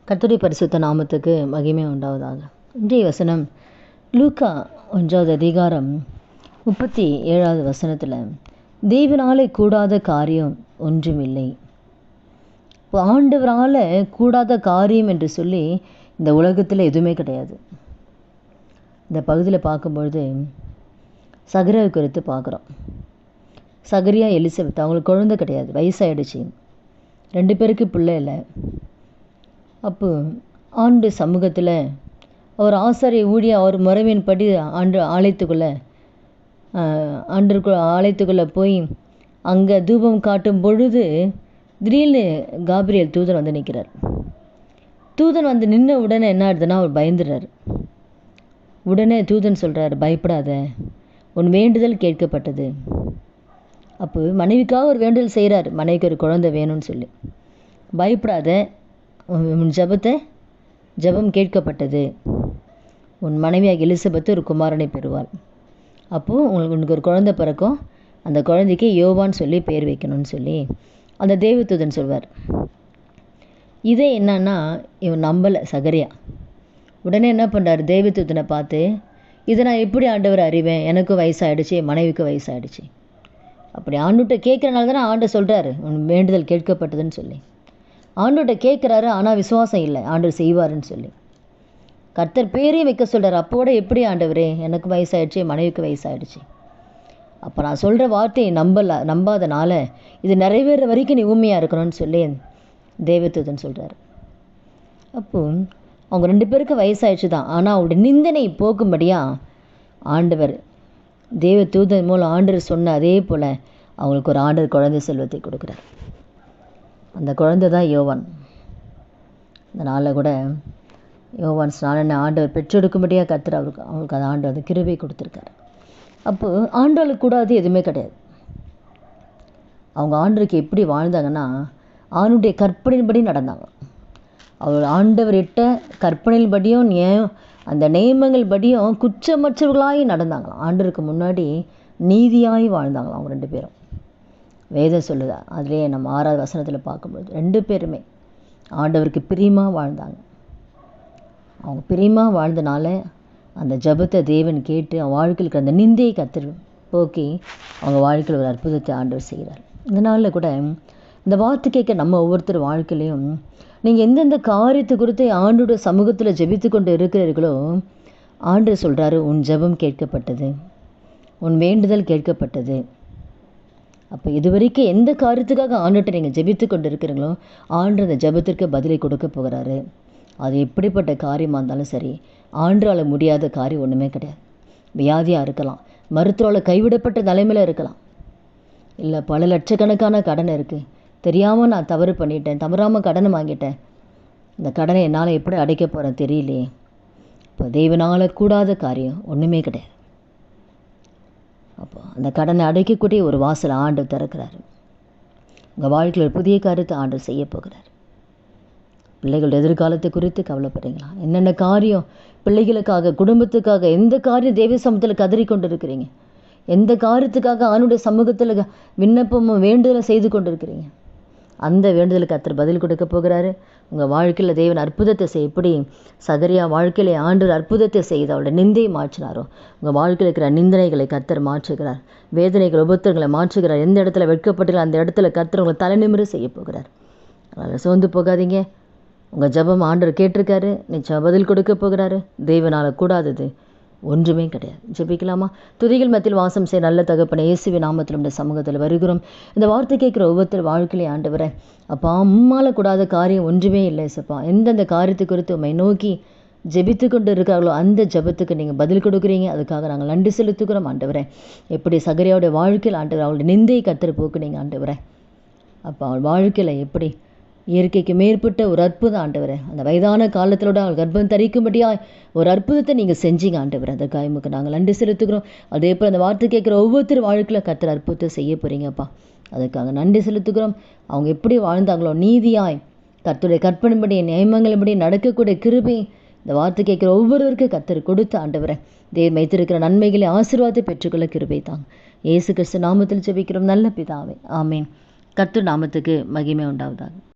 கர்த்தருடைய பரிசுத்த நாமத்துக்கு மகிமை உண்டாவதாக. இன்றைய வசனம் லூக்கா 1வது அதிகாரம் 37வது வசனத்தில், தேவனாலே கூடாத காரியம் ஒன்றுமில்லை. இப்போ ஆண்டவரால் கூடாத காரியம் என்று சொல்லி இந்த உலகத்தில் எதுவுமே கிடையாது. இந்த பகுதியில் பார்க்கும்பொழுது சகரியாவை குறித்து பார்க்குறோம். சகரியா எலிசபெத், அவங்களுக்கு குழந்தை கிடையாது, வயசாகிடுச்சு, 2 பேருக்கு பிள்ளை இல்லை. அப்போ ஆண்டு சமூகத்தில் அவர் ஆசாரிய ஊழிய அவர் முறைமையின்படி ஆலயத்துக்குள்ளே போய் அங்கே தூபம் காட்டும் பொழுது திடீர்னு காபிரியல் தூதன் வந்து நிற்கிறார். தூதன் வந்து நின்ன உடனே என்ன ஆகுதுன்னா அவர் பயந்துடுறார். உடனே தூதன் சொல்கிறார், பயப்படாத, உன் வேண்டுதல் கேட்கப்பட்டது. அப்போ மனைவிக்காக ஒரு வேண்டுதல் செய்கிறார், மனைவிக்கு ஒரு குழந்தை வேணும்னு சொல்லி. பயப்படாத, உன் ஜெபம் கேட்கப்பட்டது, உன் மனைவியாக எலிசபெத் ஒரு குமாரனை பெறுவாள். அப்போது உனக்கு ஒரு குழந்தை பிறக்கும், அந்த குழந்தைக்கு யோவான்னு சொல்லி பேர் வைக்கணும்னு சொல்லி அந்த தேவதூதன் சொல்வார். இதே என்னன்னா இவன் நம்பலை சகரியா. உடனே என்ன பண்ணுறாரு, தேவதூதனை பார்த்து, இதை நான் எப்படி ஆண்டவர் அறிவேன், எனக்கும் வயசாகிடுச்சு, மனைவிக்கும் வயசாகிடுச்சு. அப்படி ஆண்டுகிட்ட கேட்குறனால தானே ஆண்டு சொல்கிறாரு உன் வேண்டுதல் கேட்கப்பட்டதுன்னு சொல்லி. ஆண்டோட்ட கேட்குறாரு, ஆனால் விசுவாசம் இல்லை ஆண்டவர் செய்வாருன்னு சொல்லி. கர்த்தர் பேரையும் வைக்க சொல்கிறார். அப்போட எப்படி ஆண்டவரே, எனக்கு வயசாகிடுச்சு, மனைவிக்கு வயசாகிடுச்சு, அப்போ நான் சொல்கிற வார்த்தையை நம்பாதனால இது நிறைவேற வரைக்கும் நீ ஊமையாக இருக்கணும்னு சொல்லி தேவதூதன் சொல்கிறார். அப்போது அவங்க 2 பேருக்கு வயசாகிடுச்சு தான், ஆனால் அவங்களுடைய நிந்தனை போக்கும்படியாக ஆண்டவர் தேவதூதன் மூலம் ஆண்டவர் சொன்ன அதே போல் அவங்களுக்கு ஒரு ஆண்டவர் குழந்தை செல்வத்தை கொடுக்குறார். அந்த குழந்தை தான் யோவான். அதனால் கூட யோவான் ஸ்நானனை ஆண்டவர் பெற்றெடுக்கும்படியாக கர்த்தர் அவங்களுக்கு அந்த ஆண்டவர் அந்த கிருபை கொடுத்துருக்காரு. அப்போது ஆண்டவர்களுக்கு கூடாது எதுவுமே கிடையாது. அவங்க ஆண்டவருக்கு எப்படி வாழ்ந்தாங்கன்னா ஆணுடைய கற்பனையின்படி நடந்தாங்க. அவர் ஆண்டவர் இட்ட கற்பனையின்படியும் அந்த நியமங்கள் படியும் குற்றமற்றவர்களாகி நடந்தாங்களாம். ஆண்டவருக்கு முன்னாடி நீதியாகி வாழ்ந்தாங்களாம் அவங்க 2 பேரும். வேதம் சொல்லுதா, அதிலே நம்ம 6வது வசனத்தில் பார்க்கும்போது 2 பேருமே ஆண்டவருக்கு பிரியமாக வாழ்ந்தாங்க. அவங்க பிரியமாக வாழ்ந்தனால அந்த ஜெபத்தை தேவன் கேட்டு அவங்க வாழ்க்கைக்கு அந்த நிந்தையை கர்த்தர் போக்கி அவங்க வாழ்க்கையில் ஒரு அற்புதத்தை ஆண்டவர் செய்கிறார். இதனால கூட இந்த வார்த்தை கேட்க நம்ம ஒவ்வொருத்தர் வாழ்க்கையிலையும் நீங்கள் எந்தெந்த காரியத்தை குறித்து ஆண்டோட சமூகத்தில் ஜெபித்து கொண்டு இருக்கிறீர்களோ ஆண்டவர் சொல்கிறாரு, உன் ஜெபம் கேட்கப்பட்டது, உன் வேண்டுதல் கேட்கப்பட்டது. அப்போ இது வரைக்கும் எந்த காரியத்துக்காக ஆண்டுகிட்ட நீங்கள் ஜெபித்து கொண்டு இருக்கிறீங்களோ ஆண்டு அந்த ஜெபத்திற்கு பதிலை கொடுக்க போகிறாரு. அது எப்படிப்பட்ட காரியமாக இருந்தாலும் சரி, ஆண்டால் முடியாத காரியம் ஒன்றுமே கிடையாது. வியாதியாக இருக்கலாம், மருத்துவரால் கைவிடப்பட்ட நிலைமையில் இருக்கலாம், இல்லை பல லட்சக்கணக்கான கடன் இருக்குது, தெரியாமல் நான் தவறு பண்ணிட்டேன், தவறாமல் கடனை வாங்கிட்டேன், இந்த கடனை என்னால் எப்படி அடைக்க போகிறேன் தெரியலையே. இப்போ தேவனால் கூடாத காரியம் ஒன்றுமே கிடையாது. அப்போ அந்த கடனை அடைக்கக்கூடிய ஒரு வாசல் ஆண்டவர் திறக்கிறாரு. உங்கள் வாழ்க்கையில் ஒரு புதிய காரியத்தை ஆண்டவர் செய்ய போகிறார். பிள்ளைகளோட எதிர்காலத்தை குறித்து கவலைப்படுறீங்களா? என்னென்ன காரியம் பிள்ளைகளுக்காக, குடும்பத்துக்காக, எந்த காரியம் தேவ சமூகத்தில் கதறி கொண்டு இருக்கிறீங்க, எந்த காரியத்துக்காக ஆணுடைய சமூகத்தில் விண்ணப்பமும் வேண்டுதலை செய்து கொண்டு இருக்கிறீங்க, அந்த வேண்டுதலுக்கு கர்த்தர் பதில் கொடுக்க போகிறாரு. உங்கள் வாழ்க்கையில் தேவன் அற்புதத்தை எப்படி சகரியா வாழ்க்கையிலே ஆண்டவர் அற்புதத்தை செய்து அவருடைய நிந்தையை மாற்றினாரோ உங்கள் வாழ்க்கையில் இருக்கிற நிந்தனைகளை கர்த்தர் மாற்றுகிறார், வேதனைகள் உபத்திரங்களை மாற்றுகிறார். எந்த இடத்துல வெட்கப்பட்டு அந்த இடத்துல கர்த்தர் உங்களை தலைநிமிர செய்ய போகிறார். அதனால் சோர்ந்து போகாதீங்க. உங்கள் ஜெபம் ஆண்டவர் கேட்டிருக்காரு, நிச்சயம் பதில் கொடுக்க போகிறாரு. தேவனால் கூடாதது ஒன்றுமே கிடையாது. ஜெபிக்கலாமா? துதிகள் மத்தியில் வாசம் செய்ய நல்ல தகப்பனை இயேசுவின் நாமத்தில் நம்முடைய சமூகத்தில் வருகிறோம். இந்த வார்த்தை கேட்குற ஒவ்வொருத்தர் வாழ்க்கையிலே ஆண்டவரே, அப்பா அம்மால கூடாத காரியம் ஒன்றுமே இல்லை சப்பா. எந்தெந்த காரியத்தை குறித்து உம்மை நோக்கி ஜெபித்து கொண்டு இருக்காங்களோ அந்த ஜெபத்துக்கு நீங்கள் பதில் கொடுக்குறீங்க. அதுக்காக நாங்கள் நன்றி செலுத்துக்கிறோம் ஆண்டவரே. எப்படி சகரியாவுடைய வாழ்க்கையில் ஆண்டவர் அவளுடைய நிந்தையை கர்த்தர் போக்குனீங்க ஆண்டவரே. அப்போ அவள் வாழ்க்கையில் எப்படி இயற்கைக்கு மேற்பட்ட ஒரு அற்புதம் ஆண்டவரே, அந்த வயதான காலத்திலோட அவள் கர்ப்பம் தரிக்கும்படியாக ஒரு அற்புதத்தை நீங்கள் செஞ்சீங்க ஆண்டவர். அந்த காயமுக்கு நாங்கள் நன்றி செலுத்துக்கிறோம். அதே போல் அந்த வார்த்தை கேட்குற ஒவ்வொருத்தர் வாழ்க்கையில் கர்த்தர் அற்புதத்தை செய்ய போகிறீங்கப்பா. அதுக்காக நன்றி செலுத்துக்கிறோம். அவங்க எப்படி வாழ்ந்தாங்களோ நீதியாய் கர்த்தருடைய கற்பனைப்படி நியமங்களின்படி நடக்கக்கூடிய கிருபை இந்த வார்த்தை கேட்குற ஒவ்வொருவருக்கும் கர்த்தர் கொடுத்த ஆண்டவரை தேவன் வைத்திருக்கிற நன்மைகளை ஆசீர்வாதத்தை பெற்றுக்கொள்ள கிருபை தாங்க. இயேசு கிறிஸ்து நாமத்தில் ஜெபிக்கிறோம் நல்ல பிதாவே, ஆமேன். கர்த்தர் நாமத்துக்கு மகிமை உண்டாவதாக.